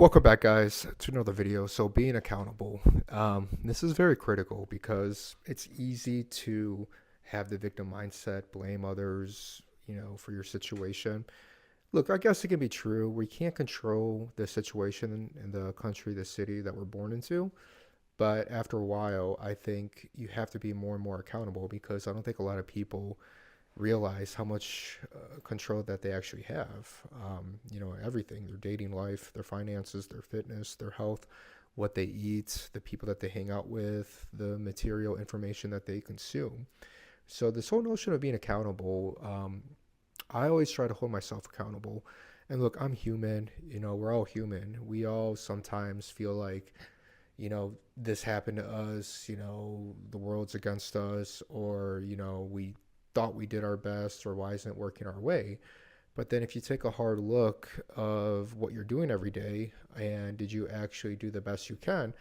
Welcome back, guys, to another video. So, being accountable. This is very critical because it's easy to have the victim mindset, blame others, for your situation. Look, I guess it can be true. We can't control the situation in the country, the city that we're born into. But after a while, I think you have to be more and more accountable because I don't think a lot of people realize how much control that they actually have. Everything, their dating life, their finances, their fitness, their health, what they eat, the people that they hang out with, the material information that they consume. So, this whole notion of being accountable, I always try to hold myself accountable. And look, I'm human, we're all human. We all sometimes feel like, this happened to us, the world's against us, or, we thought we did our best, or why isn't it working our way? But then if you take a hard look of what you're doing every day and did you actually do the best you can,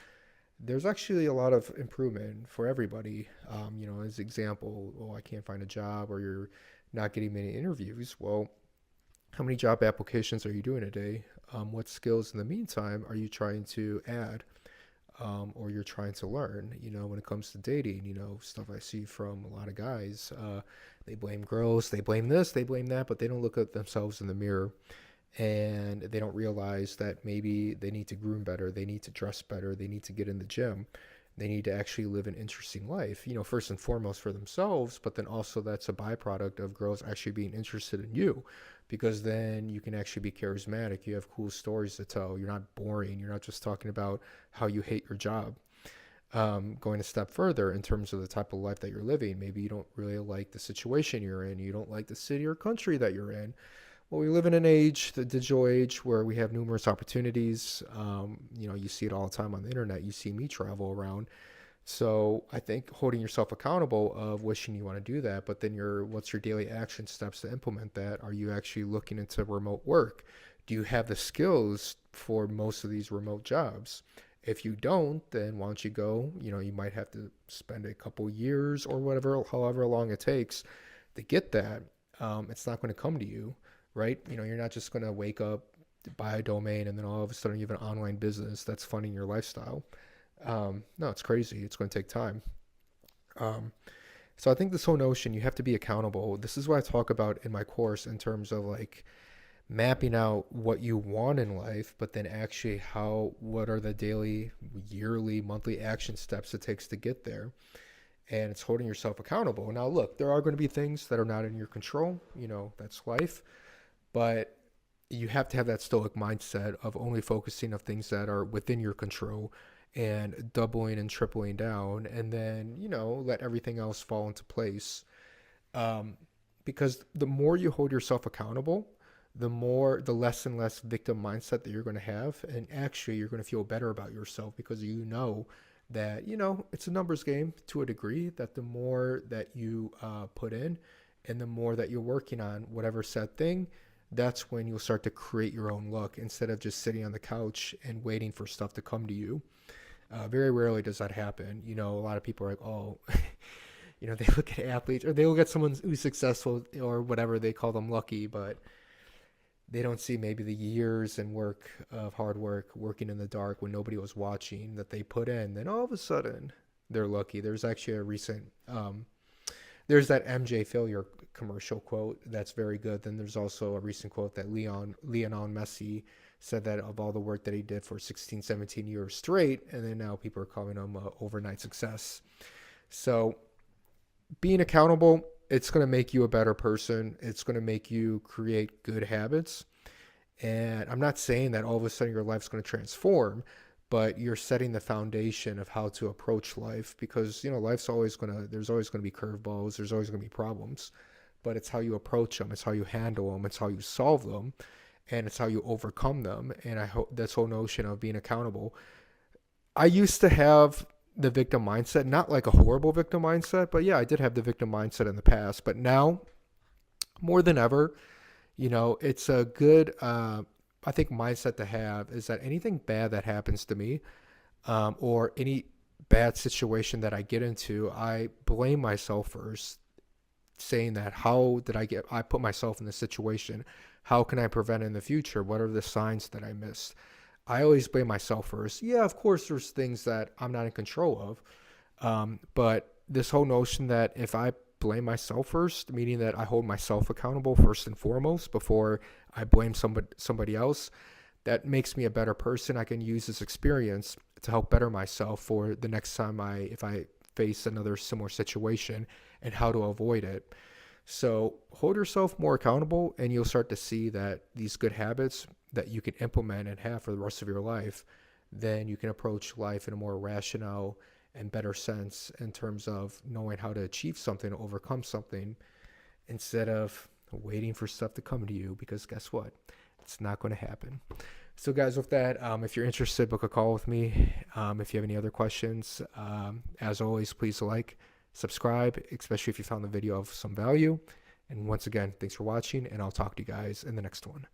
there's actually a lot of improvement for everybody. As example, I can't find a job or you're not getting many interviews. Well, how many job applications are you doing a day? What skills in the meantime are you trying to add? Or you're trying to learn, when it comes to dating, stuff I see from a lot of guys. They blame girls, they blame this, they blame that, but they don't look at themselves in the mirror and they don't realize that maybe they need to groom better, they need to dress better, they need to get in the gym, they need to actually live an interesting life, first and foremost for themselves, but then also that's a byproduct of girls actually being interested in you because then you can actually be charismatic. You have cool stories to tell. You're not boring. You're not just talking about how you hate your job. Going a step further in terms of the type of life that you're living, maybe you don't really like the situation you're in. You don't like the city or country that you're in. Well, we live in an age, the digital age, where we have numerous opportunities. You see it all the time on the internet. You see me travel around. So I think holding yourself accountable of wishing you want to do that, but then what's your daily action steps to implement that? Are you actually looking into remote work? Do you have the skills for most of these remote jobs? If you don't, then why don't you go? You might have to spend a couple years or whatever, however long it takes to get that. It's not going to come to you, right? You're not just going to wake up, buy a domain, and then all of a sudden you have an online business that's funding your lifestyle. No, it's crazy. It's going to take time. Um, so I think this whole notion, you have to be accountable. This is what I talk about in my course in terms of like mapping out what you want in life, but then actually what are the daily, yearly, monthly action steps it takes to get there. And it's holding yourself accountable. Now, look, there are going to be things that are not in your control. That's life. But you have to have that stoic mindset of only focusing on things that are within your control and doubling and tripling down, and then let everything else fall into place. um, because the more you hold yourself accountable, the less and less victim mindset that you're going to have, and actually you're going to feel better about yourself because that it's a numbers game to a degree, that the more that you put in and the more that you're working on whatever set thing, that's when you'll start to create your own luck instead of just sitting on the couch and waiting for stuff to come to you. Very rarely does that happen. A lot of people are like, oh, they look at athletes or they look at someone who's successful or whatever, they call them lucky, but they don't see maybe the years and work of hard work, working in the dark when nobody was watching that they put in. Then all of a sudden, they're lucky. There's actually a recent, there's that MJ failure commercial quote that's very good. Then there's also a recent quote that Lionel Messi said that of all the work that he did for 16, 17 years straight, and then now people are calling him a overnight success. So being accountable, it's going to make you a better person. It's going to make you create good habits. And I'm not saying that all of a sudden your life's going to transform, but you're setting the foundation of how to approach life because, there's always going to be curveballs, there's always going to be problems, but it's how you approach them, it's how you handle them, it's how you solve them, and it's how you overcome them. And I hope this whole notion of being accountable. I used to have the victim mindset, not like a horrible victim mindset, but yeah, I did have the victim mindset in the past. But now, more than ever, it's a good, I think, mindset to have is that anything bad that happens to me, or any bad situation that I get into, I blame myself first, saying that I put myself in this situation? How can I prevent it in the future? What are the signs that I missed? I always blame myself first. Yeah, of course, there's things that I'm not in control of. But this whole notion that if I blame myself first, meaning that I hold myself accountable first and foremost before I blame somebody else, that makes me a better person. I can use this experience to help better myself for the next time if I face another similar situation and how to avoid it. So hold yourself more accountable, and you'll start to see that these good habits that you can implement and have for the rest of your life, then you can approach life in a more rational and better sense in terms of knowing how to achieve something, overcome something, instead of waiting for stuff to come to you. Because guess what? It's not going to happen. So, guys, with that, if you're interested, book a call with me. If you have any other questions, as always, please like, subscribe, especially if you found the video of some value. And once again, thanks for watching, and I'll talk to you guys in the next one.